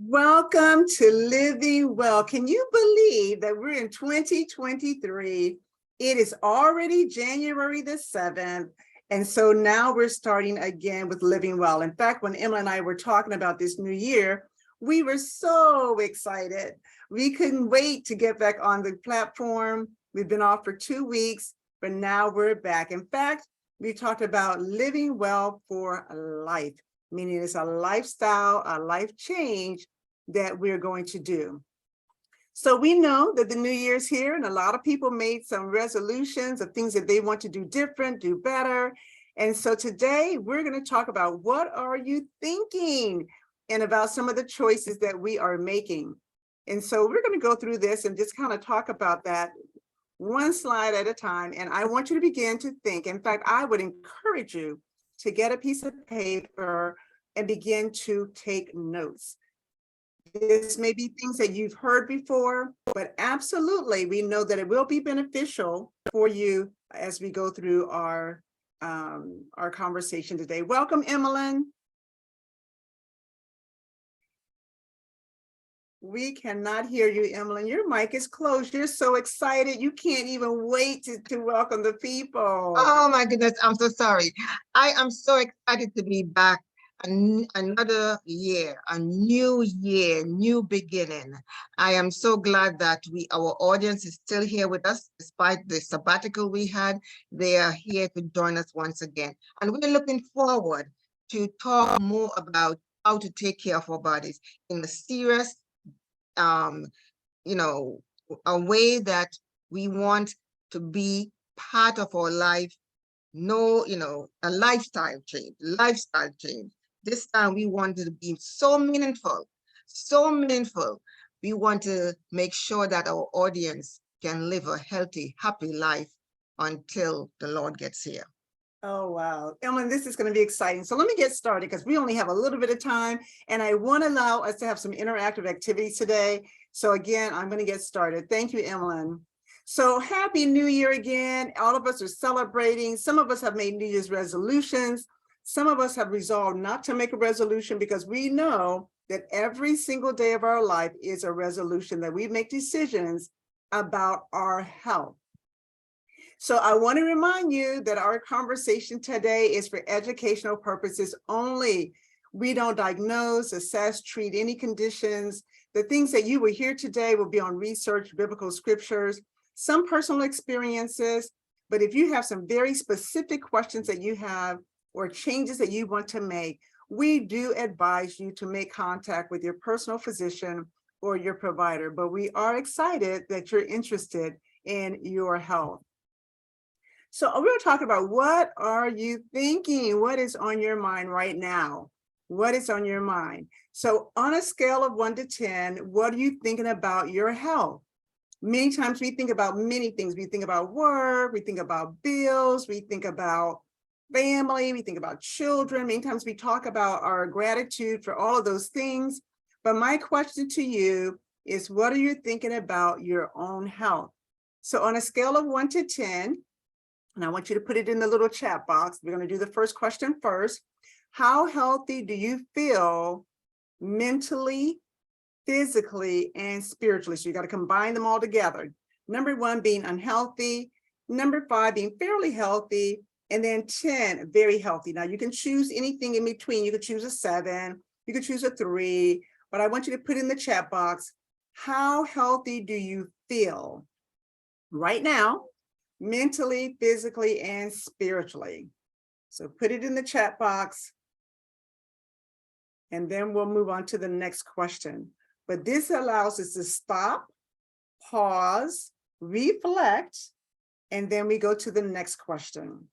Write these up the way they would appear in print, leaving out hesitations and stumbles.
Welcome to Living Well. Can you believe that we're in 2023? It is already January the 7th. And so now we're starting again with Living Well. In fact, when Emma and I were talking about this new year, we were so excited. We couldn't wait to get back on the platform. We've been off for 2 weeks, but now we're back. In fact, we talked about living well for life, meaning it's a lifestyle, a life change that we're going to do. So we know that the new year's here, and a lot of people made some resolutions of things that they want to do different, do better. And so today we're going to talk about what are you thinking and about some of the choices that we are making. And so we're going to go through this and just kind of talk about that one slide at a time. And I want you to begin to think. In fact, I would encourage you to get a piece of paper and begin to take notes. This may be things that you've heard before, but absolutely, we know that it will be beneficial for you as we go through our conversation today. Welcome, Emmeline. We cannot hear you, Emmeline. Your mic is closed. You're so excited. You can't even wait to welcome the people. Oh my goodness, I'm so sorry. I am so excited to be back. Another year, a new year, new beginning. I am so glad that our audience is still here with us despite the sabbatical we had. They are here to join us once again. And we're looking forward to talk more about how to take care of our bodies in a serious, a way that we want to be part of our life. A lifestyle change. This time we want it to be so meaningful. We want to make sure that our audience can live a healthy, happy life until the Lord gets here. Oh, wow. Emmeline, this is going to be exciting. So let me get started because we only have a little bit of time and I want to allow us to have some interactive activities today. So again, I'm going to get started. Thank you, Emmeline. So happy New Year again. All of us are celebrating. Some of us have made New Year's resolutions. Some of us have resolved not to make a resolution because we know that every single day of our life is a resolution that we make decisions about our health. So I want to remind you that our conversation today is for educational purposes only. We don't diagnose, assess, treat any conditions. The things that you will hear today will be on research, biblical scriptures, some personal experiences. But if you have some very specific questions that you have or changes that you want to make, we do advise you to make contact with your personal physician or your provider. But we are excited that you're interested in your health. So we're going to talk about what are you thinking? What is on your mind right now? What is on your mind? So on a scale of 1 to 10, what are you thinking about your health? Many times we think about many things. We think about work, we think about bills, we think about family, we think about children. Many times we talk about our gratitude for all of those things. But my question to you is, what are you thinking about your own health? So on a scale of 1 to 10, and I want you to put it in the little chat box. We're going to do the first question first. How healthy do you feel mentally, physically, and spiritually? So you got to combine them all together. Number 1 being unhealthy, number 5 being fairly healthy, and then 10 very healthy. Now you can choose anything in between. You could choose a 7, you could choose a 3, but I want you to put in the chat box, how healthy do you feel right now, mentally, physically, and spiritually? So put it in the chat box. And then we'll move on to the next question. But this allows us to stop, pause, reflect, and then we go to the next question.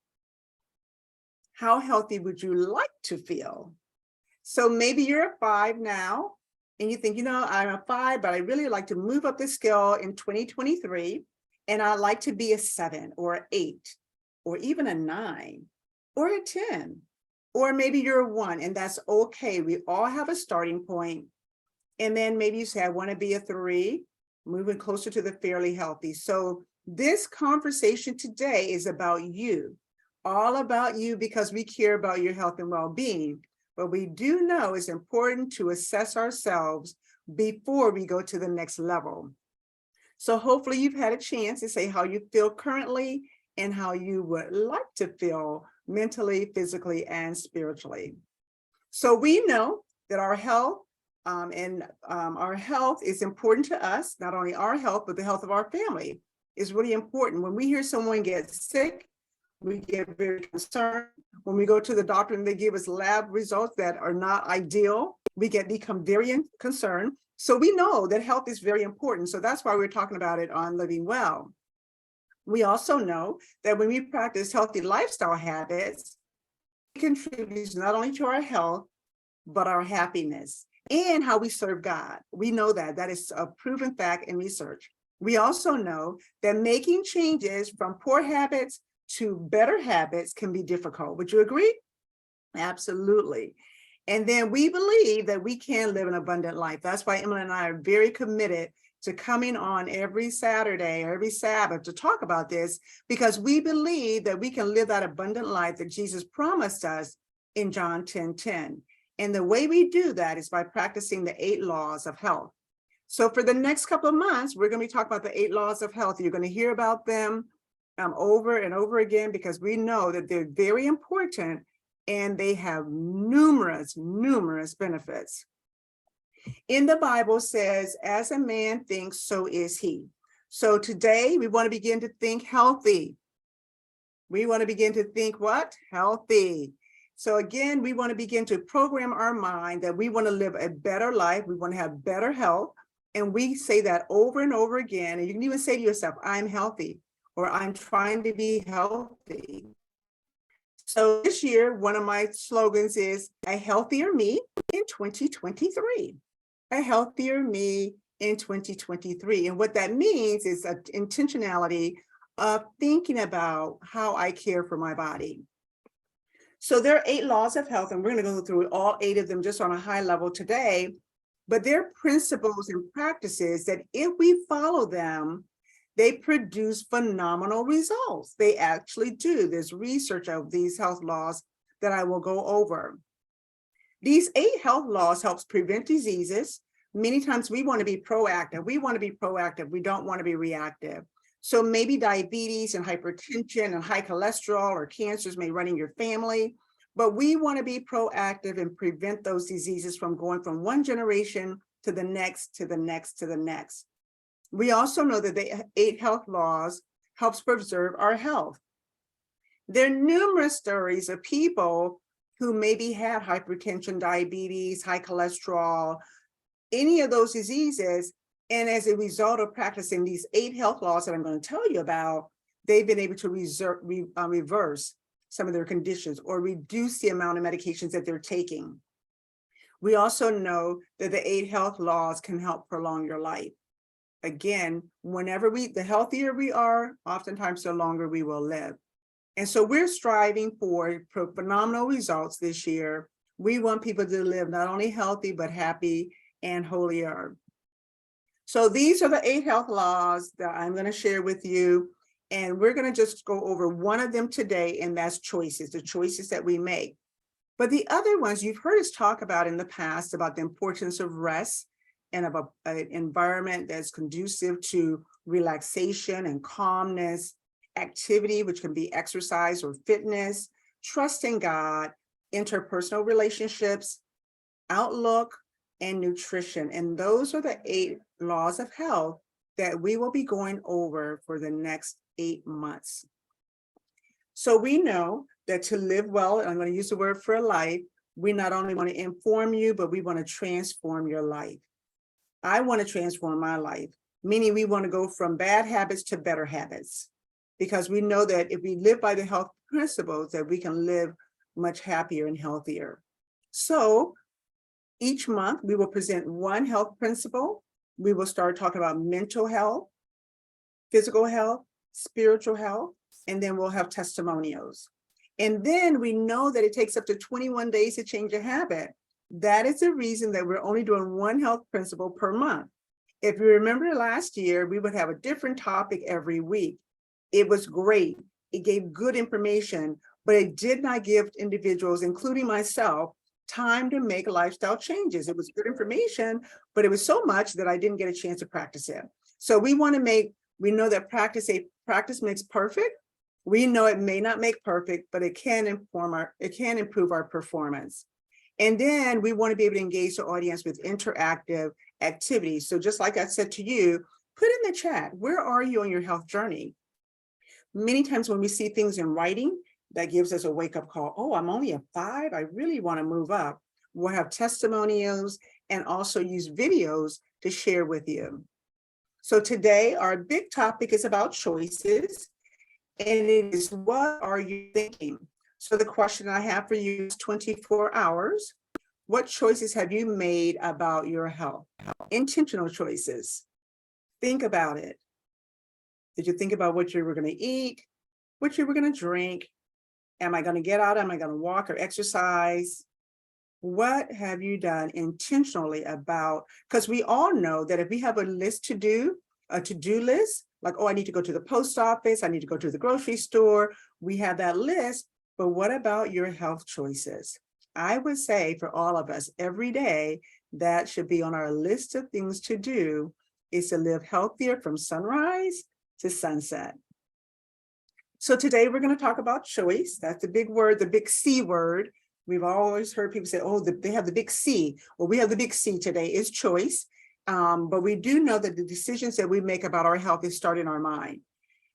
How healthy would you like to feel? So maybe you're a 5 now, and you think, I'm a 5, but I really like to move up the scale in 2023, and I like to be a 7 or an 8, or even a 9, or a 10. Or maybe you're a 1, and that's okay. We all have a starting point. And then maybe you say, I want to be a 3, moving closer to the fairly healthy. So this conversation today is about you, all about you, because we care about your health and well-being. but we do know it's important to assess ourselves before we go to the next level. So hopefully you've had a chance to say how you feel currently and how you would like to feel mentally, physically, and spiritually. So we know that our health our health is important to us, not only our health, but the health of our family is really important. When we hear someone get sick, we get very concerned. When we go to the doctor and they give us lab results that are not ideal, we become very concerned. So we know that health is very important. So that's why we're talking about it on Living Well. We also know that when we practice healthy lifestyle habits, it contributes not only to our health, but our happiness and how we serve God. We know that is a proven fact in research. We also know that making changes from poor habits to better habits can be difficult. Would you agree? Absolutely. And then we believe that we can live an abundant life. That's why Emily and I are very committed to coming on every Saturday, every Sabbath to talk about this, because we believe that we can live that abundant life that Jesus promised us in John 10:10. And the way we do that is by practicing the 8 laws of health. So for the next couple of months, we're going to be talking about the 8 laws of health. You're going to hear about them over and over again, because we know that they're very important and they have numerous benefits. In the Bible says, as a man thinks, so is he. So today we want to begin to think healthy. We want to begin to think what? Healthy. So again, we want to begin to program our mind that we want to live a better life. We want to have better health. And we say that over and over again. And you can even say to yourself, I'm healthy, or I'm trying to be healthy. So this year, one of my slogans is a healthier me in 2023. A healthier me in 2023. And what that means is an intentionality of thinking about how I care for my body. So there are 8 laws of health, and we're going to go through all 8 of them just on a high level today. But they're principles and practices that if we follow them, they produce phenomenal results. They actually do. There's research of these health laws that I will go over. These 8 health laws helps prevent diseases. Many times we want to be proactive. We want to be proactive. We don't want to be reactive. So maybe diabetes and hypertension and high cholesterol or cancers may run in your family, but we want to be proactive and prevent those diseases from going from one generation to the next, to the next, to the next. We also know that the 8 health laws helps preserve our health. There are numerous stories of people who maybe had hypertension, diabetes, high cholesterol, any of those diseases. And as a result of practicing these 8 health laws that I'm going to tell you about, they've been able to reverse some of their conditions or reduce the amount of medications that they're taking. We also know that the 8 health laws can help prolong your life. Again, the healthier we are, oftentimes the longer we will live. And so we're striving for phenomenal results this year. We want people to live not only healthy, but happy and holier. So these are the 8 health laws that I'm going to share with you. And we're going to just go over one of them today, and that's choices, the choices that we make. But the other ones you've heard us talk about in the past, about the importance of rest and of an environment that's conducive to relaxation and calmness, activity, which can be exercise or fitness, trusting God, interpersonal relationships, outlook, and nutrition. And those are the 8 laws of health that we will be going over for the next 8 months. So we know that to live well, and I'm going to use the word for life, we not only want to inform you, but we want to transform your life. I want to transform my life, meaning we want to go from bad habits to better habits, because we know that if we live by the health principles, that we can live much happier and healthier. So each month we will present one health principle. We will start talking about mental health, physical health, spiritual health, and then we'll have testimonials. And then we know that it takes up to 21 days to change a habit. That is the reason that we're only doing one health principle per month. If you remember last year, we would have a different topic every week. It was great. It gave good information, but it did not give individuals, including myself, time to make lifestyle changes. It was good information, but it was so much that I didn't get a chance to practice it. So we know that practice makes perfect. We know it may not make perfect, but it can improve our performance. And then we want to be able to engage the audience with interactive activities. So just like I said to you, put in the chat, where are you on your health journey? Many times when we see things in writing, that gives us a wake-up call. Oh, I'm only a 5. I really want to move up. We'll have testimonials and also use videos to share with you. So today, our big topic is about choices, and it is, what are you thinking? So the question I have for you is 24 hours. What choices have you made about your health? Intentional choices. Think about it. Did you think about what you were going to eat, what you were going to drink? Am I going to get out? Am I going to walk or exercise? What have you done intentionally about, because we all know that if we have a list to do, a to-do list, like, oh, I need to go to the post office, I need to go to the grocery store, we have that list, but what about your health choices? I would say for all of us, every day, that should be on our list of things to do, is to live healthier from sunrise to sunset. So today we're going to talk about choice. That's the big word, the big C word. We've always heard people say, oh, they have the big C. Well, we have the big C today, is choice. But we do know that the decisions that we make about our health is start in our mind.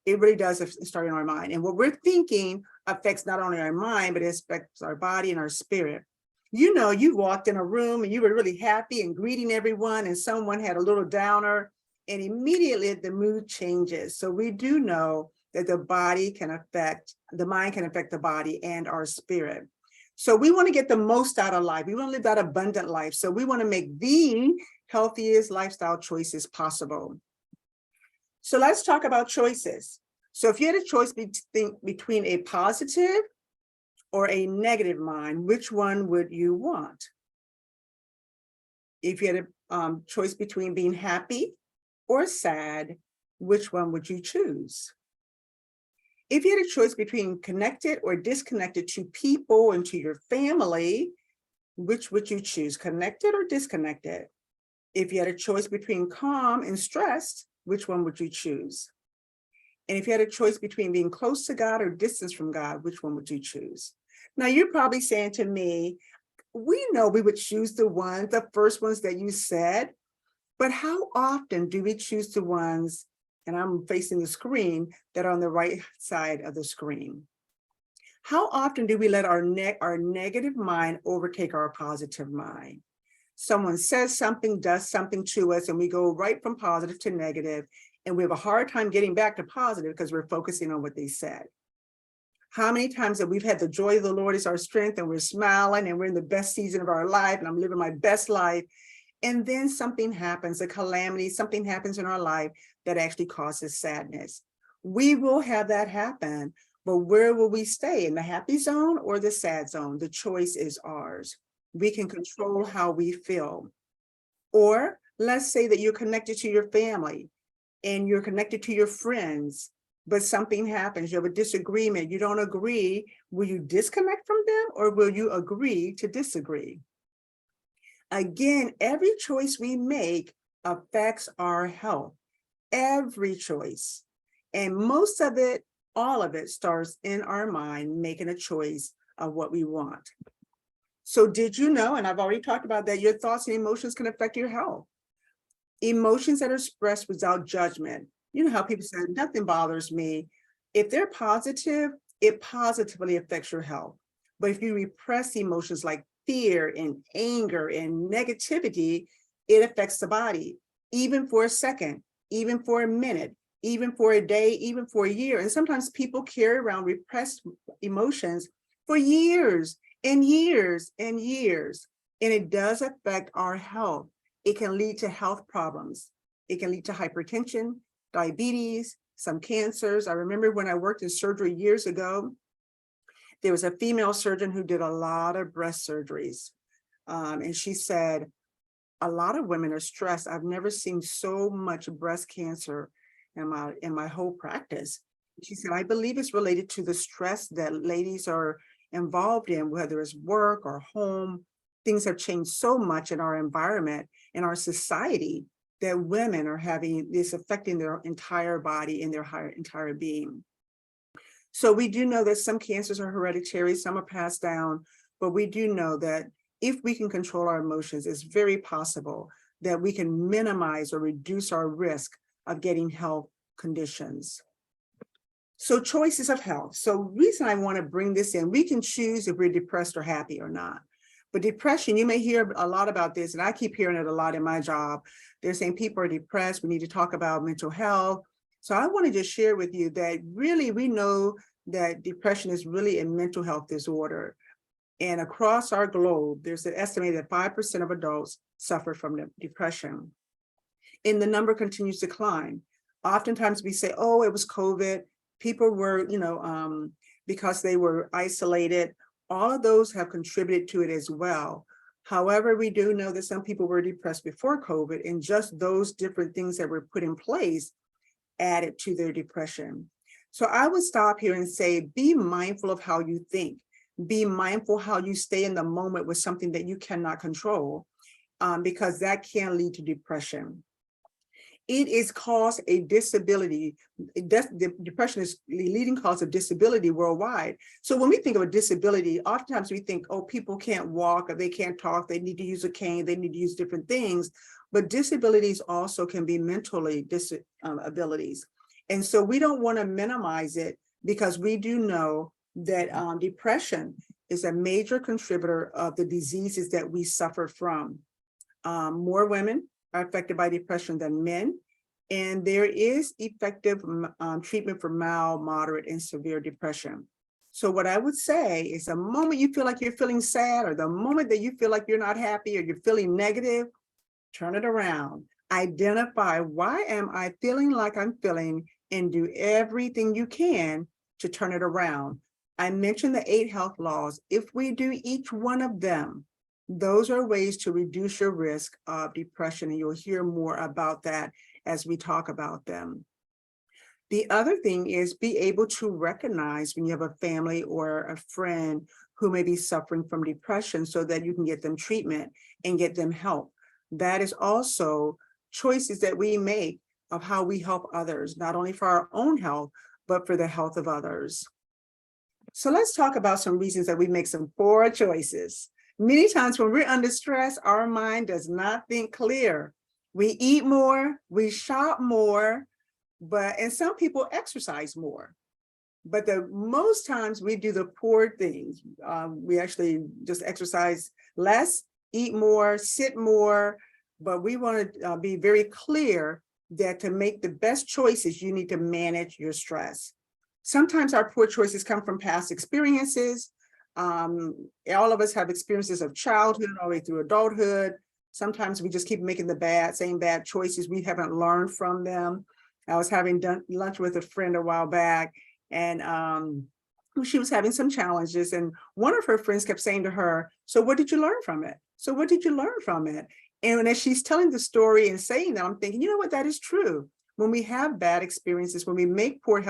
It really does start in our mind. And what we're thinking affects not only our mind, but it affects our body and our spirit. You know, you walked in a room and you were really happy and greeting everyone, and someone had a little downer, and immediately the mood changes. So we do know that the mind can affect the body and our spirit. So we want to get the most out of life. We want to live that abundant life. So we want to make the healthiest lifestyle choices possible. So let's talk about choices. So if you had a choice between a positive or a negative mind, which one would you want? If you had a choice between being happy or sad, which one would you choose? If you had a choice between connected or disconnected to people and to your family, which would you choose, connected or disconnected? If you had a choice between calm and stressed, which one would you choose? And if you had a choice between being close to God or distance from God, which one would you choose? Now, you're probably saying to me, we know we would choose the first ones that you said, but how often do we choose the ones, and I'm facing the screen, that are on the right side of the screen? How often do we let our negative mind overtake our positive mind? Someone says something, does something to us, and we go right from positive to negative, and we have a hard time getting back to positive because we're focusing on what they said. How many times have we had the joy of the Lord is our strength, and we're smiling, and we're in the best season of our life, and I'm living my best life, and then something happens, a calamity, something happens in our life that actually causes sadness. We will have that happen, but where will we stay? In the happy zone or the sad zone? The choice is ours. We can control how we feel. Or let's say that you're connected to your family and you're connected to your friends, but something happens, you have a disagreement, you don't agree. Will you disconnect from them, or will you agree to disagree? Again, every choice we make affects our health, every choice. And most of it, all of it, starts in our mind, making a choice of what we want. So did you know, and I've already talked about that, your thoughts and emotions can affect your health. Emotions that are expressed without judgment. You know how people say, nothing bothers me. If they're positive, it positively affects your health. But if you repress emotions like fear and anger and negativity, it affects the body, even for a second, even for a minute, even for a day, even for a year. And sometimes people carry around repressed emotions for years and years and years. And it does affect our health. It can lead to health problems. It can lead to hypertension, diabetes, some cancers. I remember when I worked in surgery years ago, there was a female surgeon who did a lot of breast surgeries. And she said, a lot of women are stressed. I've never seen so much breast cancer in my whole practice. She said, I believe it's related to the stress that ladies are involved in, whether it's work or home things have changed so much in our environment, in our society, that women are having this affecting their entire body and their entire being. So we do know that some cancers are hereditary, some are passed down, but we do know that if we can control our emotions, it's very possible that we can minimize or reduce our risk of getting health conditions. So choices of health. So reason I want to bring this in, we can choose if we're depressed or happy or not. But depression, you may hear a lot about this, and I keep hearing it a lot in my job. They're saying people are depressed. We need to talk about mental health. So I want to just share with you that really we know that depression is really a mental health disorder. And across our globe, there's an estimated 5% of adults suffer from depression. And the number continues to climb. Oftentimes we say, oh, it was COVID. People were, because they were isolated. All of those have contributed to it as well. However, we do know that some people were depressed before COVID, and just those different things that were put in place added to their depression. So I would stop here and say, be mindful of how you think. Be mindful how you stay in the moment with something that you cannot control, because that can lead to depression. It is caused a disability. Depression is the leading cause of disability worldwide. So when we think of a disability, oftentimes we think, oh, people can't walk, or they can't talk, they need to use a cane, they need to use different things. But disabilities also can be mentally disabilities. And so we don't want to minimize it, because we do know that depression is a major contributor of the diseases that we suffer from. More women are affected by depression than men, and there is effective treatment for mild, moderate, and severe depression. So what I would say is the moment you feel like you're feeling sad, or the moment that you feel like you're not happy, or you're feeling negative, turn it around. Identify, why am I feeling like I'm feeling, and do everything you can to turn it around. I mentioned the 8 health laws. If we do each one of them, those are ways to reduce your risk of depression, and you'll hear more about that as we talk about them. The other thing is be able to recognize when you have a family or a friend who may be suffering from depression, so that you can get them treatment and get them help. That is also choices that we make of how we help others, not only for our own health, but for the health of others. So let's talk about some reasons that we make some poor choices. Many times when we're under stress, our mind does not think clear. We eat more, we shop more, and some people exercise more. But the most times we do the poor things. We actually just exercise less, eat more, sit more, but we want to be very clear that to make the best choices, you need to manage your stress. Sometimes our poor choices come from past experiences. All of us have experiences of childhood all the way through adulthood. Sometimes we just keep making the same bad choices. We haven't learned from them. I was having lunch with a friend a while back, and she was having some challenges, and one of her friends kept saying to her, so what did you learn from it? So what did you learn from it? And as she's telling the story and saying that, I'm thinking, you know what, that is true. When we have bad experiences, when we make poor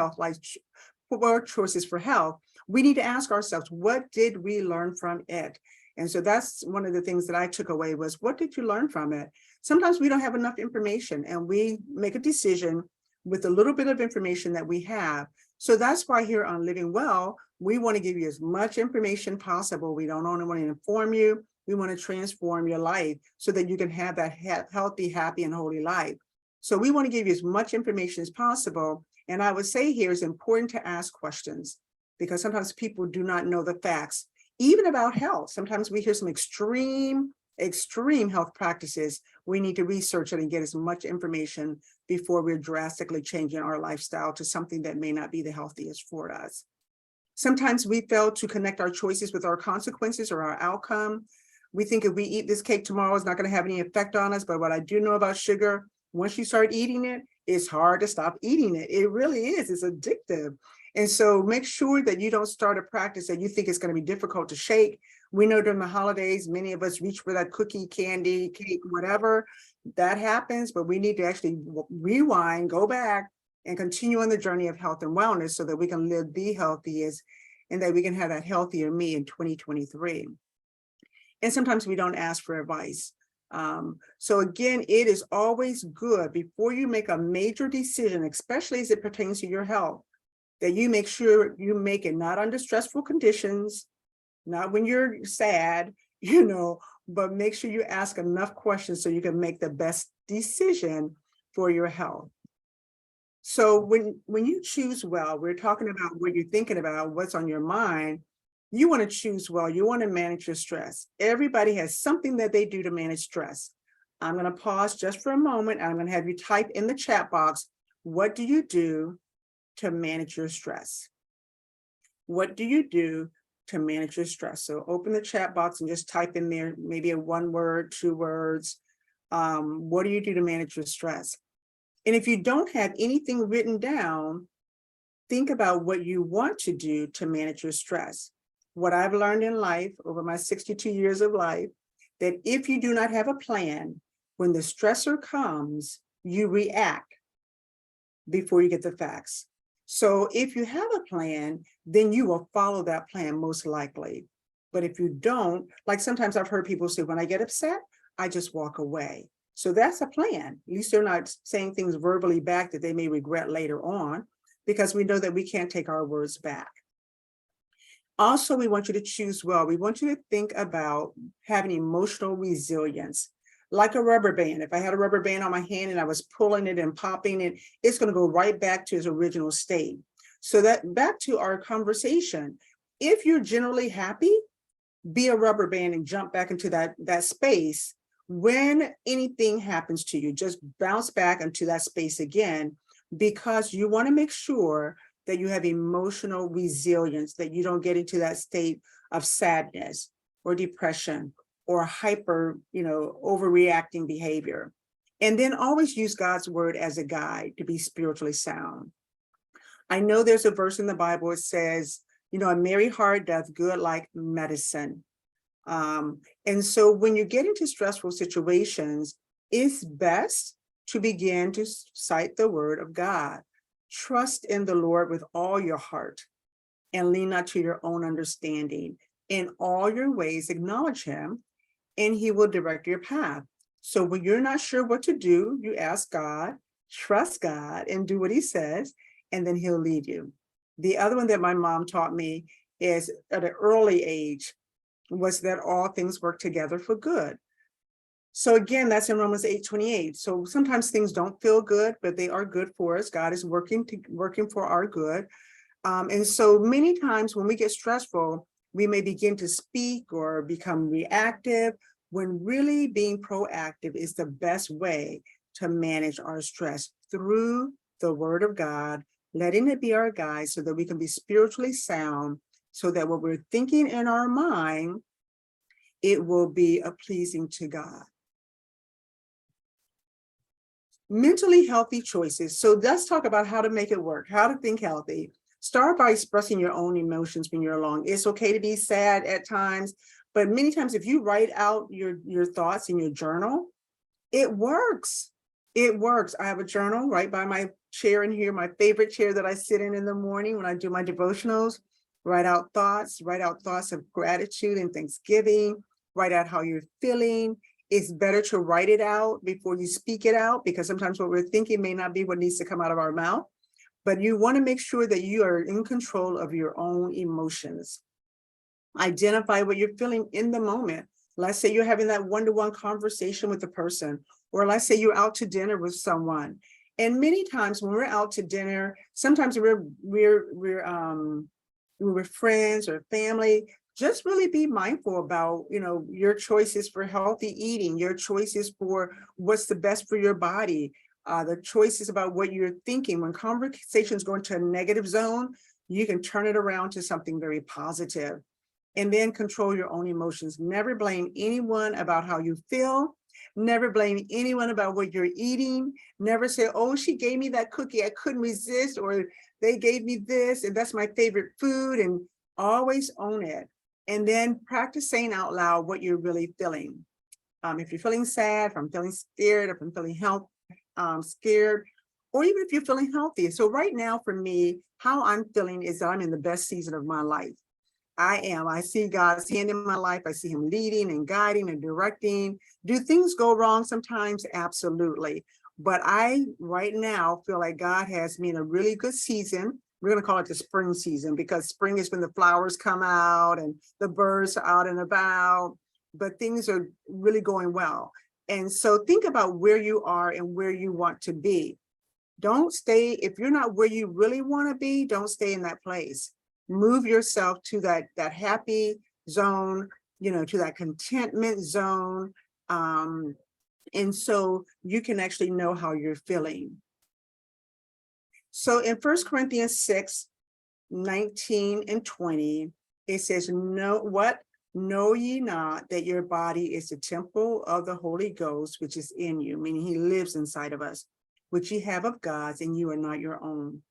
choices for health, we need to ask ourselves, what did we learn from it? And so that's one of the things that I took away was, what did you learn from it? Sometimes we don't have enough information, and we make a decision with a little bit of information that we have. So that's why here on Living Well, we want to give you as much information possible. We don't only want to inform you, we want to transform your life so that you can have that healthy, happy, and holy life. So we want to give you as much information as possible. And I would say here it's important to ask questions, because sometimes people do not know the facts, even about health. Sometimes we hear some extreme health practices. We need to research it and get as much information before we're drastically changing our lifestyle to something that may not be the healthiest for us. Sometimes we fail to connect our choices with our consequences or our outcome. We think if we eat this cake tomorrow, it's not going to have any effect on us. But what I do know about sugar, once you start eating it, it's hard to stop eating it. It really is. It's addictive. And so make sure that you don't start a practice that you think is going to be difficult to shake. We know during the holidays, many of us reach for that cookie, candy, cake, whatever. That happens, but we need to actually rewind, go back, and continue on the journey of health and wellness so that we can live the healthiest and that we can have that healthier me in 2023. And sometimes we don't ask for advice. So again, it is always good before you make a major decision, especially as it pertains to your health, that you make sure you make it not under stressful conditions, not when you're sad, but make sure you ask enough questions so you can make the best decision for your health. So when you choose well, we're talking about what you're thinking about, what's on your mind. You want to choose well, you want to manage your stress. Everybody has something that they do to manage stress. I'm going to pause just for a moment. I'm going to have you type in the chat box, what do you do to manage your stress? What do you do to manage your stress? So open the chat box and just type in there, maybe a 1 word, 2 words. What do you do to manage your stress? And if you don't have anything written down, think about what you want to do to manage your stress. What I've learned in life over my 62 years of life, that if you do not have a plan, when the stressor comes, you react before you get the facts. So if you have a plan, then you will follow that plan most likely. But if you don't, like sometimes I've heard people say, when I get upset, I just walk away. So that's a plan. At least they're not saying things verbally back that they may regret later on, because we know that we can't take our words back. Also, we want you to choose well. We want you to think about having emotional resilience, like a rubber band. If I had a rubber band on my hand and I was pulling it and popping it, it's going to go right back to its original state. So that back to our conversation, if you're generally happy, be a rubber band and jump back into that space. When anything happens to you, just bounce back into that space again, because you want to make sure that you have emotional resilience, that you don't get into that state of sadness or depression or hyper, overreacting behavior. And then always use God's word as a guide to be spiritually sound. I know there's a verse in the Bible, it says, a merry heart doth good like medicine. And so when you get into stressful situations, it's best to begin to cite the word of God. Trust in the Lord with all your heart and lean not to your own understanding. In all your ways, acknowledge him and he will direct your path. So when you're not sure what to do, you ask God, trust God, and do what he says, and then he'll lead you. The other one that my mom taught me is at an early age was that all things work together for good. So again, that's in Romans 8:28. So sometimes things don't feel good, but they are good for us. God is working for our good. And so many times when we get stressful, we may begin to speak or become reactive, when really being proactive is the best way to manage our stress through the word of God, letting it be our guide so that we can be spiritually sound, so that what we're thinking in our mind, it will be pleasing to God. Mentally healthy choices. So let's talk about how to make it work, how to think healthy. Start by expressing your own emotions when you're alone. It's okay to be sad at times, but many times if you write out your thoughts in your journal, it works. It works. I have a journal right by my chair in here, my favorite chair that I sit in the morning when I do my devotionals. Write out thoughts of gratitude and thanksgiving. Write out how you're feeling. It's better to write it out before you speak it out, because sometimes what we're thinking may not be what needs to come out of our mouth. But you want to make sure that you are in control of your own emotions. Identify what you're feeling in the moment. Let's say you're having that one-to-one conversation with a person, or let's say you're out to dinner with someone. And many times when we're out to dinner, sometimes we're with friends or family. Just really be mindful about, your choices for healthy eating, your choices for what's the best for your body, the choices about what you're thinking. When conversations go into a negative zone, you can turn it around to something very positive. And then control your own emotions. Never blame anyone about how you feel. Never blame anyone about what you're eating. Never say, oh, she gave me that cookie, I couldn't resist, or they gave me this, and that's my favorite food. And always own it. And then practice saying out loud what you're really feeling. If you're feeling sad, if I'm feeling scared, if I'm feeling scared, or even if you're feeling healthy. So right now for me, how I'm feeling is that I'm in the best season of my life. I am. I see God's hand in my life. I see him leading and guiding and directing. Do things go wrong sometimes? Absolutely. But I, right now, feel like God has me in a really good season. We're going to call it the spring season because spring is when the flowers come out and the birds are out and about, but things are really going well. And so think about where you are and where you want to be. Don't stay, if you're not where you really want to be, don't stay in that place. Move yourself to that happy zone, to that contentment zone. And so you can actually know how you're feeling. So in 1 Corinthians 6, 19 and 20, it says, know ye not that your body is the temple of the Holy Ghost, which is in you, meaning he lives inside of us, which ye have of God's, and you are not your own.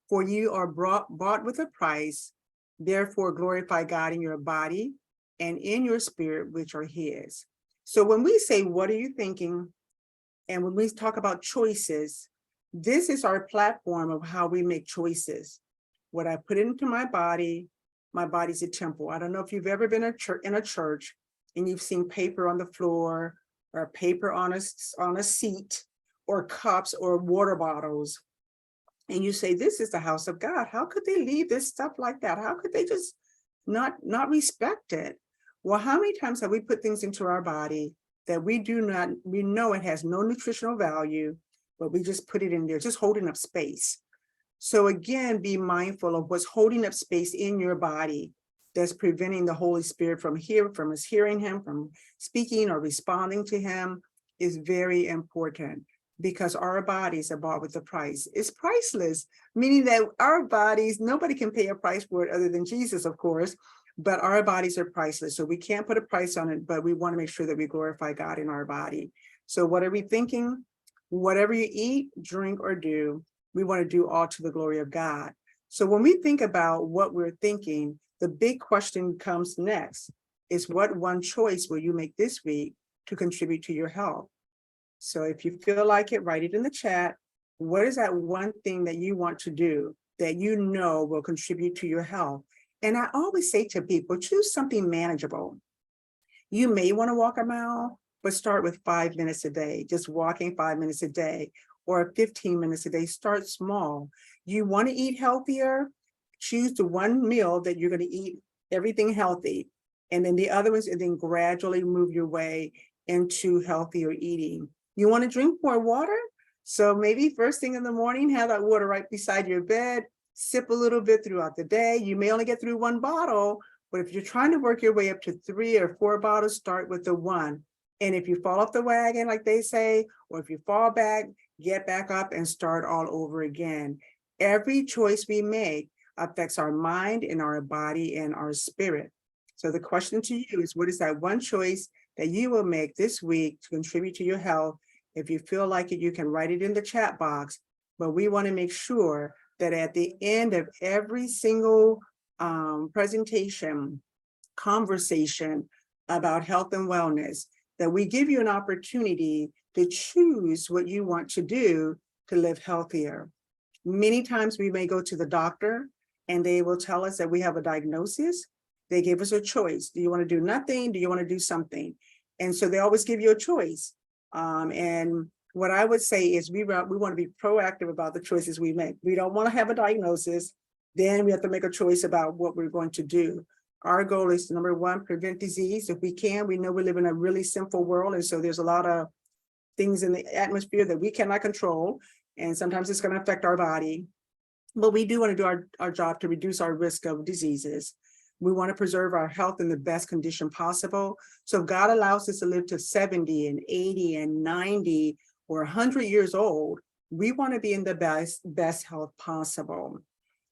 For you are bought with a price, therefore glorify God in your body and in your spirit, which are his. So when we say, what are you thinking? And when we talk about choices, this is our platform of how we make choices. What I put into my body's a temple. I don't know if you've ever been in a church and you've seen paper on the floor or paper on a seat or cups or water bottles. And you say, this is the house of God. How could they leave this stuff like that? How could they just not respect it? Well, how many times have we put things into our body that we know it has no nutritional value, but we just put it in there, just holding up space. So again, be mindful of what's holding up space in your body that's preventing the Holy Spirit from us hearing him, from speaking or responding to him is very important, because our bodies are bought with a price. It's priceless, meaning that our bodies, nobody can pay a price for it other than Jesus, of course, but our bodies are priceless. So we can't put a price on it, but we want to make sure that we glorify God in our body. So what are we thinking? Whatever you eat, drink, or do, we want to do all to the glory of God. So when we think about what we're thinking, the big question comes next is, what one choice will you make this week to contribute to your health? So if you feel like it, write it in the chat. What is that one thing that you want to do that you know will contribute to your health? And I always say to people, choose something manageable. You may want to walk a mile, but start with 5 minutes a day, just walking 5 minutes a day, or 15 minutes a day. Start small. You want to eat healthier? Choose the one meal that you're going to eat everything healthy, and then the other ones, and then gradually move your way into healthier eating. You want to drink more water? So maybe first thing in the morning, have that water right beside your bed, sip a little bit throughout the day. You may only get through one bottle, but if you're trying to work your way up to 3 or 4 bottles, start with the one. And if you fall off the wagon, like they say, or if you fall back, get back up and start all over again. Every choice we make affects our mind and our body and our spirit. So the question to you is, what is that one choice that you will make this week to contribute to your health? If you feel like it, you can write it in the chat box, but we want to make sure that at the end of every single presentation, conversation about health and wellness, that we give you an opportunity to choose what you want to do to live healthier. Many times we may go to the doctor and they will tell us that we have a diagnosis. They give us a choice. Do you want to do nothing? Do you want to do something? And so they always give you a choice. And what I would say is we want to be proactive about the choices we make. We don't want to have a diagnosis. Then we have to make a choice about what we're going to do. Our goal is to, number one, prevent disease. If we can, we know we live in a really sinful world. And so there's a lot of things in the atmosphere that we cannot control. And sometimes it's going to affect our body. But we do want to do our job to reduce our risk of diseases. We want to preserve our health in the best condition possible. So if God allows us to live to 70 and 80 and 90 or 100 years old, we want to be in the best health possible.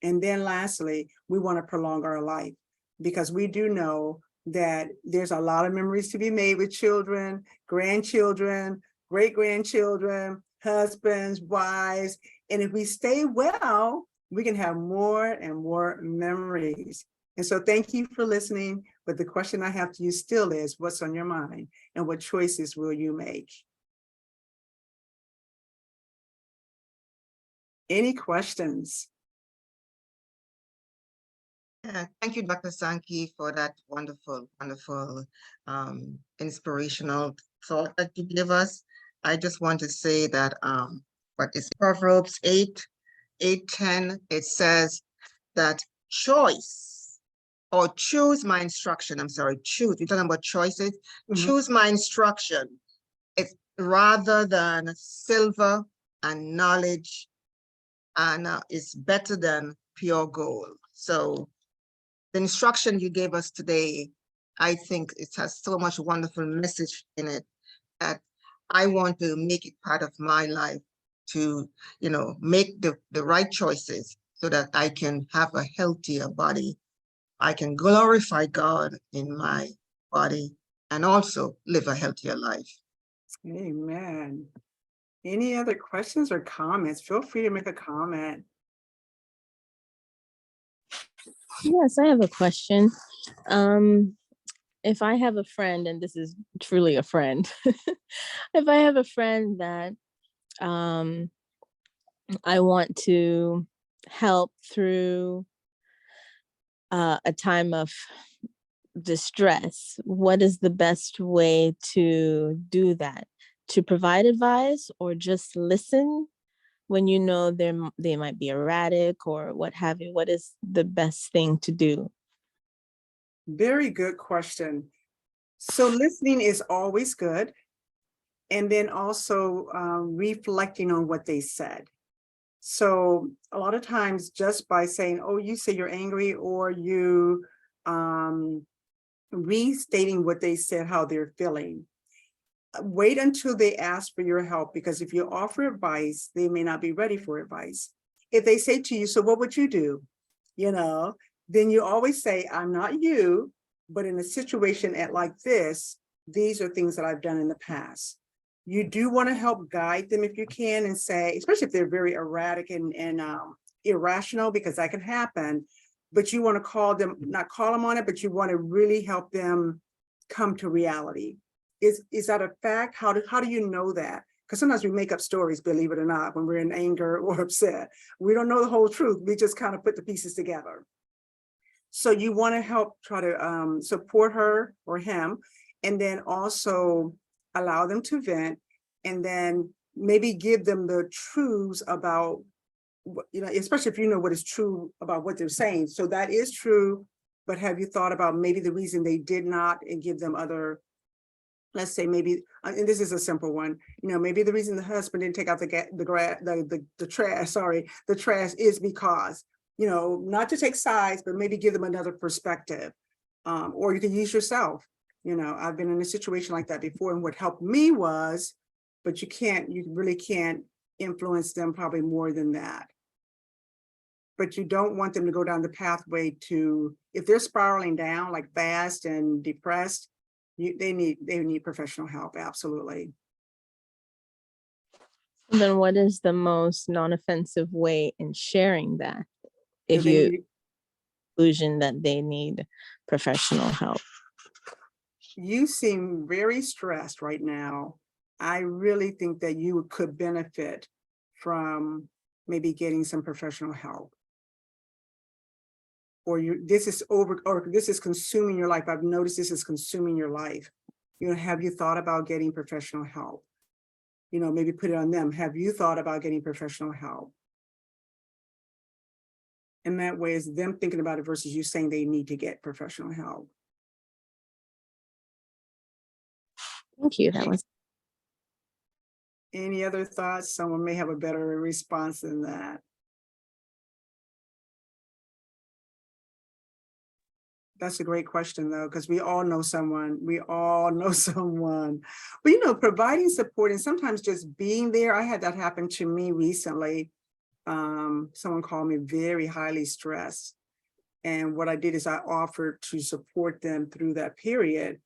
And then lastly, we want to prolong our life, because we do know that there's a lot of memories to be made with children, grandchildren, great-grandchildren, husbands, wives. And if we stay well, we can have more and more memories. And so thank you for listening. But the question I have to you still is, what's on your mind and what choices will you make? Any questions? Yeah, thank you, Dr. Sankey, for that wonderful, wonderful, inspirational thought that you gave us. I just want to say that what is Proverbs 8:10, it says that choice or choose my instruction. I'm sorry, choose. We're talking about choices. Mhm. Choose my instruction. It's rather than silver and knowledge, and it's better than pure gold. So the instruction you gave us today, I think it has so much wonderful message in it that I want to make it part of my life to, make the right choices so that I can have a healthier body. I can glorify God in my body and also live a healthier life. Amen. Any other questions or comments? Feel free to make a comment. Yes, I have a question. Um, if I have a friend, and this is truly a friend, if I have a friend that um, I want to help through a time of distress, what is the best way to do that? To provide advice or just listen when you know they might be erratic or what have you? What is the best thing to do? Very good question. So listening is always good. And then also reflecting on what they said. So a lot of times just by saying, oh, you say you're angry, or you restating what they said, how they're feeling. Wait until they ask for your help, because if you offer advice, they may not be ready for advice. If they say to you, so what would you do? Then you always say, I'm not you, but in a situation like this, these are things that I've done in the past. You do want to help guide them if you can, and say, especially if they're very erratic and irrational, because that can happen. But you want to not call them on it, but you want to really help them come to reality. Is that a fact? How do you know that? Because sometimes we make up stories, believe it or not, when we're in anger or upset. We don't know the whole truth. We just kind of put the pieces together. So you want to help try to support her or him, and then also allow them to vent, and then maybe give them the truths about, especially if you know what is true about what they're saying. So that is true, but have you thought about maybe the reason they did not, and give them other, let's say maybe, and this is a simple one, maybe the reason the husband didn't take out the trash is because, not to take sides, but maybe give them another perspective. Or you can use yourself. I've been in a situation like that before, and what helped me was, but you really can't influence them probably more than that. But you don't want them to go down the pathway to, if they're spiraling down like fast and depressed, they need professional help. Absolutely. Then what is the most non-offensive way in sharing that if They you need, conclusion that they need professional help? you seem very stressed right now. I really think that you could benefit from maybe getting some professional help. Or this is consuming your life. I've noticed this is consuming your life. Have you thought about getting professional help? Maybe put it on them. Have you thought about getting professional help? And that way is them thinking about it versus you saying they need to get professional help. Thank you. That was Any other thoughts? Someone may have a better response than that. That's a great question, though, because we all know someone. But, providing support and sometimes just being there. I had that happen to me recently. Someone called me very highly stressed. And what I did is I offered to support them through that period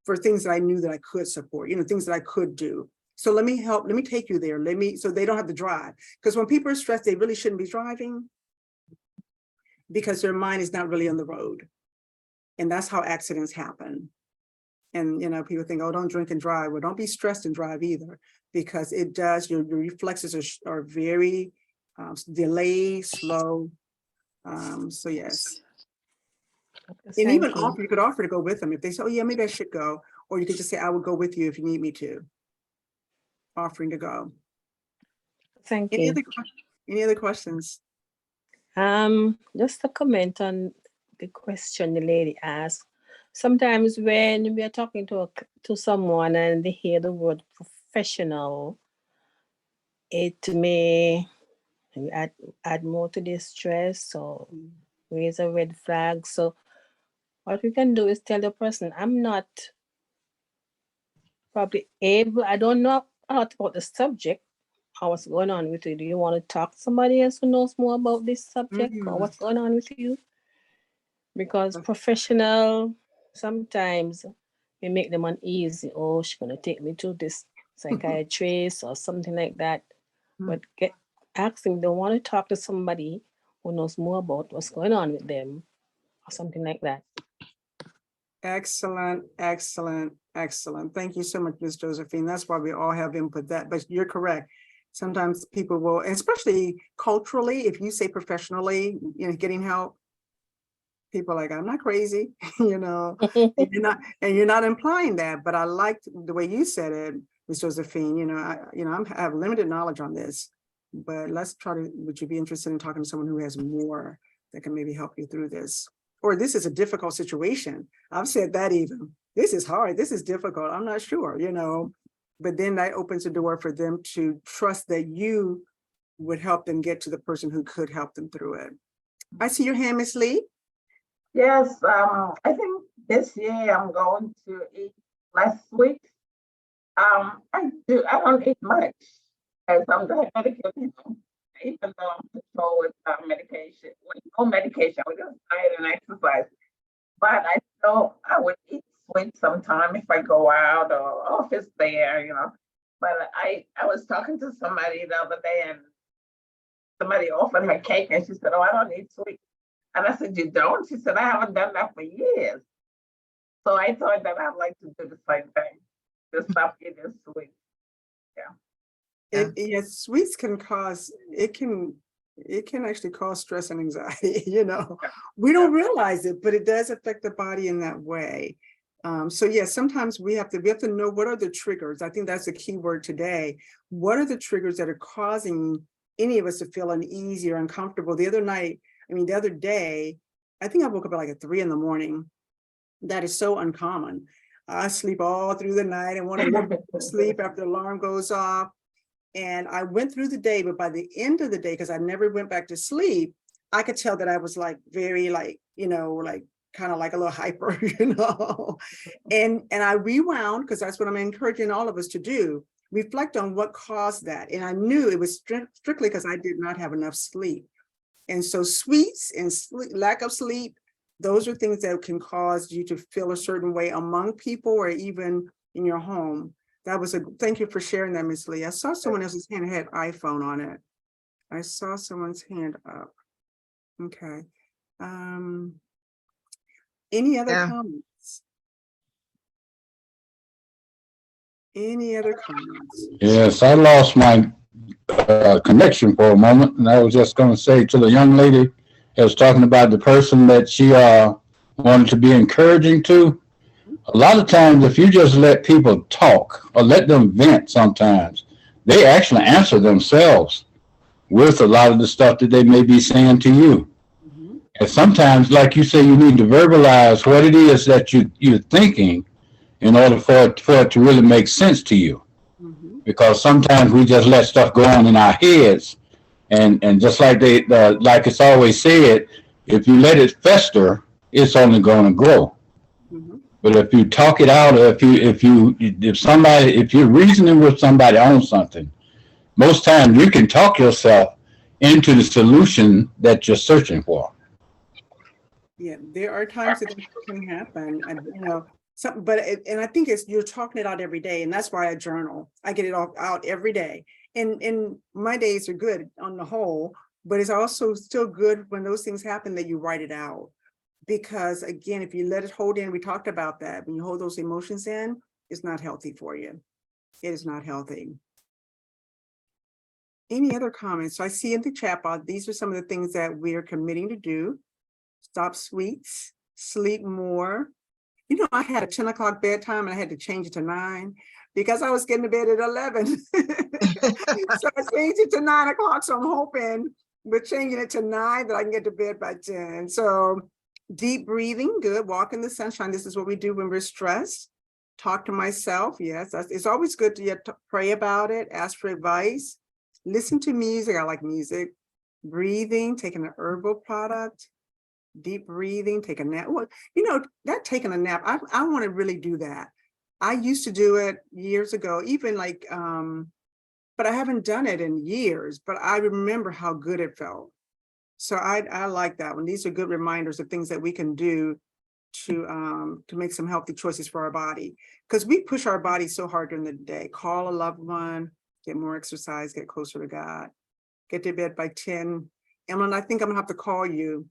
for things that I knew that I could support, things that I could do. So let me take you there. So they don't have to drive. Because when people are stressed, they really shouldn't be driving, because their mind is not really on the road. And that's how accidents happen. And, people think, oh, don't drink and drive. Well, don't be stressed and drive either, because it does, your reflexes are very delayed, slow. So yes. And even Sankey. offer, you could offer to go with them. If they say, oh yeah, maybe I should go. Or you could just say, I would go with you if you need me to. Offering to go. Any Sankey. other questions? Just a comment on the question the lady asked. Sometimes when we are talking to someone and they hear the word professional, it may add more to their stress or raise a red flag. So what we can do is tell the person, I'm not probably able, I don't know a lot about the subject or what's going on with you. Do you want to talk to somebody else who knows more about this subject or what's going on with you? Because professional, sometimes we make them uneasy. Oh, she's gonna take me to this psychiatrist or something like that. But asking, they want to talk to somebody who knows more about what's going on with them or something like that. Excellent, excellent, excellent. Thank you so much, Ms. Josephine. That's why we all have input that, but you're correct. Sometimes people will, especially culturally, if you say professionally, getting help, people are like, I'm not crazy, and you're not implying that, but I liked the way you said it, Ms. Josephine. I have limited knowledge on this, but would you be interested in talking to someone who has more that can maybe help you through this? Or this is a difficult situation. I've said that even. This is hard. This is difficult. I'm not sure, but then that opens the door for them to trust that you would help them get to the person who could help them through it. I see your hand, Ms. Lee. Yes, I think this year I'm going to eat less sweet. I don't eat much as I'm diabetic, even though I'm controlled with medication. With no medication, we just diet and exercise. But I would eat sweet sometime if I go out or if it's there, But I was talking to somebody the other day and somebody offered her cake and she said, oh, I don't eat sweet. And I said, you don't? She said, I haven't done that for years. So I thought that I'd like to do the same thing, just stop eating sweets. Yes, sweets can actually cause stress and anxiety, We don't realize it, but it does affect the body in that way. So yes, sometimes we have to know what are the triggers. I think that's the key word today. What are the triggers that are causing any of us to feel uneasy or uncomfortable? The other day, I think I woke up at like 3 a.m. That is so uncommon. I sleep all through the night and want to go to sleep after the alarm goes off. And I went through the day, but by the end of the day, because I never went back to sleep, I could tell that I was very kind of like a little hyper, and I rewound, because that's what I'm encouraging all of us to do. Reflect on what caused that. And I knew it was strictly because I did not have enough sleep. And so sweets and lack of sleep, those are things that can cause you to feel a certain way among people or even in your home. Thank you for sharing that, Ms. Lee. I saw someone else's hand had iPhone on it. I saw someone's hand up. Okay. Any other comments? Any other comments? Yes, I lost my connection for a moment, and I was just going to say to the young lady that was talking about the person that she wanted to be encouraging to. A lot of times, if you just let people talk or let them vent sometimes, they actually answer themselves with a lot of the stuff that they may be saying to you. Mm-hmm. And sometimes, like you say, you need to verbalize what it is that you're thinking in order for it to really make sense to you. Mm-hmm. Because sometimes we just let stuff go on in our heads. And just like like it's always said, if you let it fester, it's only going to grow. Mm-hmm. But if you talk it out, or if you're reasoning with somebody on something, most times you can talk yourself into the solution that you're searching for. Yeah, there are times that can happen, and and I think you're talking it out every day, and that's why I journal. I get it all out every day, and my days are good on the whole, but it's also still good when those things happen that you write it out. Because again, if you let it hold in, we talked about that, when you hold those emotions in, it's not healthy for you. It is not healthy. Any other comments? So I see in the chat box, these are some of the things that we're committing to do. Stop sweets, sleep more. You know, I had a 10 o'clock bedtime and I had to change it to 9 because I was getting to bed at 11. So I changed it to 9 o'clock. So I'm hoping with changing it to 9 that I can get to bed by 10. So deep breathing, good. Walk in the sunshine. This is what we do when we're stressed. Talk to myself. Yes, it's always good to pray about it, ask for advice, listen to music. I like music. Breathing, taking an herbal product, deep breathing, take a nap. Well, you know, that taking a nap, I want to really do that. I used to do it years ago, even like, but I haven't done it in years, but I remember how good it felt. So I like that one. These are good reminders of things that we can do to make some healthy choices for our body, because we push our body so hard during the day. Call a loved one, get more exercise, get closer to God, get to bed by 10. Emily, I think I'm gonna have to call you.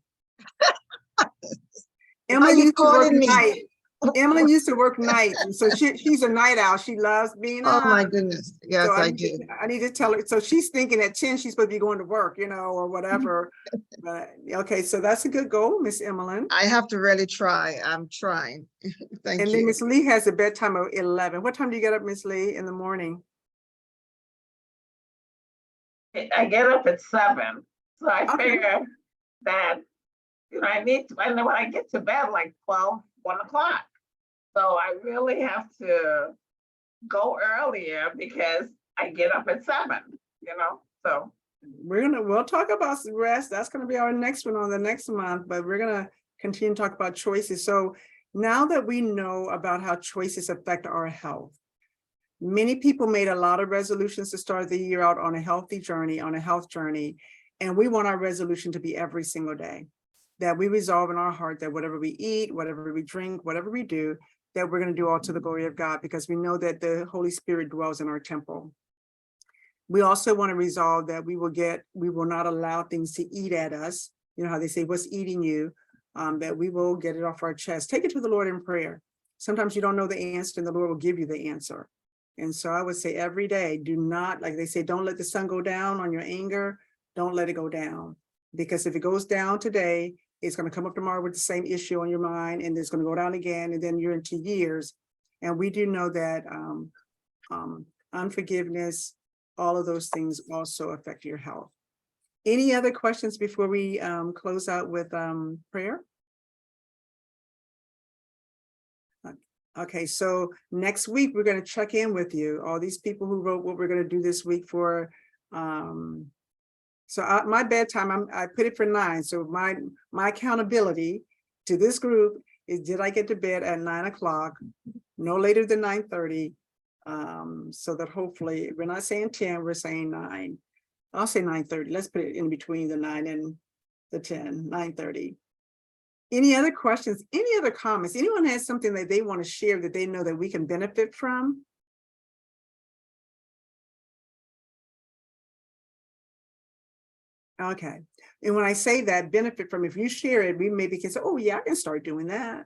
Emily used to work night. Emily used to work nights, and so she's a night owl. She loves being Oh up. my goodness. Yes, So I do. I need to tell her. So she's thinking at 10 she's supposed to be going to work, you know, or whatever. But okay, so that's a good goal, Miss Emily. I have to really try. I'm trying. Thank And then you. Miss Lee has a bedtime of 11. What time do you get up, Miss Lee, in the morning? I get up at 7. So I Okay. figure that, you know, I need to, and then when I get to bed like 12, 1 o'clock. So I really have to go earlier because I get up at 7, you know, so. We'll talk about rest. That's gonna be our next one on the next month, but we're gonna continue to talk about choices. So now that we know about how choices affect our health, many people made a lot of resolutions to start the year out on a healthy journey, on a health journey. And we want our resolution to be every single day, that we resolve in our heart that whatever we eat, whatever we drink, whatever we do, that we're going to do all to the glory of God, because we know that the Holy Spirit dwells in our temple. We also want to resolve that we will not allow things to eat at us. You know how they say, what's eating you? That we will get it off our chest. Take it to the Lord in prayer. Sometimes you don't know the answer and the Lord will give you the answer. And so I would say every day, do not, like they say, don't let the sun go down on your anger. Don't let it go down. Because if it goes down today, it's going to come up tomorrow with the same issue on your mind, and it's going to go down again, and then you're into years. And we do know that unforgiveness, all of those things also affect your health. Any other questions before we close out with prayer? Okay, so next week, we're going to check in with you, all these people who wrote what we're going to do this week for. My bedtime, I put it for 9. So my accountability to this group is, did I get to bed at 9 o'clock, no later than 9:30? So that hopefully, we're not saying 10, we're saying 9. I'll say 9:30. Let's put it in between the 9 and the 10, 9:30. Any other questions? Any other comments? Anyone has something that they want to share that they know that we can benefit from? Okay. And when I say that, benefit from, if you share it, we maybe can say, oh yeah, I can start doing that.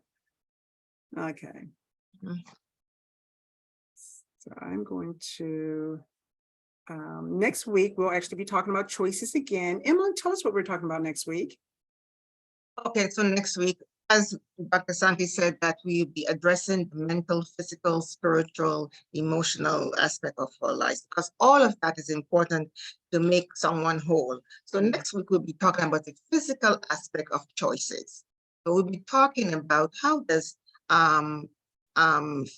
Okay. So I'm going to, next week, we'll actually be talking about choices again. Emily, tell us what we're talking about next week. Okay, so next week, as Dr. Sankey said, that we'll be addressing the mental, physical, spiritual, emotional aspect of our lives, because all of that is important to make someone whole. So next week, we'll be talking about the physical aspect of choices. So we'll be talking about how does the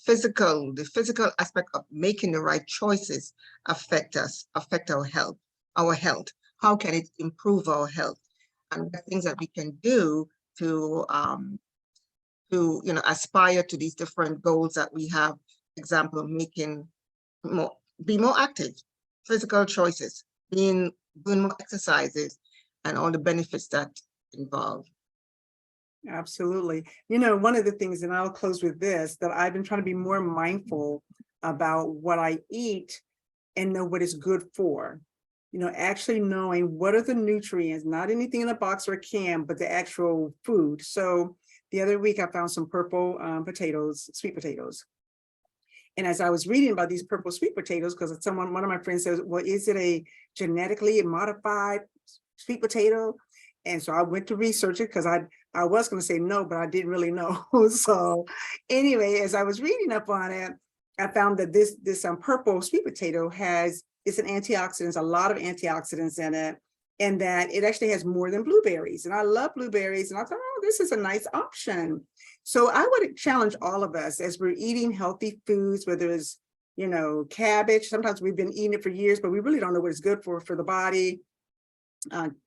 physical aspect of making the right choices affect us, affect our health. How can it improve our health? And the things that we can do to aspire to these different goals that we have. Example, be more active, physical choices, doing more exercises, and all the benefits that involve. Absolutely. You know, one of the things, and I'll close with this, that I've been trying to be more mindful about what I eat and know what it's good for. You know, actually knowing what are the nutrients, not anything in a box or a can, but the actual food. So the other week I found some purple potatoes, sweet potatoes. And as I was reading about these purple sweet potatoes, because one of my friends says, well, is it a genetically modified sweet potato? And so I went to research it because I was going to say no, but I didn't really know. So anyway, as I was reading up on it, I found that this purple sweet potato it's an antioxidant, a lot of antioxidants in it, and that it actually has more than blueberries. And I love blueberries. And I thought, oh, this is a nice option. So I would challenge all of us as we're eating healthy foods, whether it's, cabbage. Sometimes we've been eating it for years, but we really don't know what it's good for the body.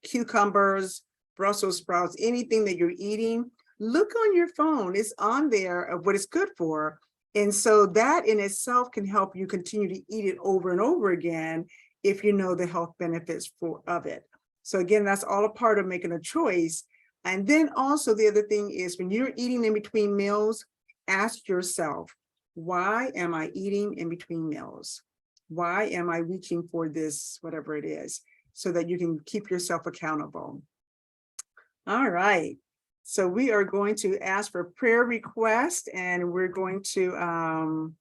Cucumbers, Brussels sprouts, anything that you're eating, look on your phone. It's on there of what it's good for. And so that in itself can help you continue to eat it over and over again if you know the health benefits of it. So again, that's all a part of making a choice. And then also the other thing is when you're eating in between meals, ask yourself, why am I eating in between meals? Why am I reaching for this, whatever it is, so that you can keep yourself accountable? All right. So we are going to ask for prayer requests, and we're going to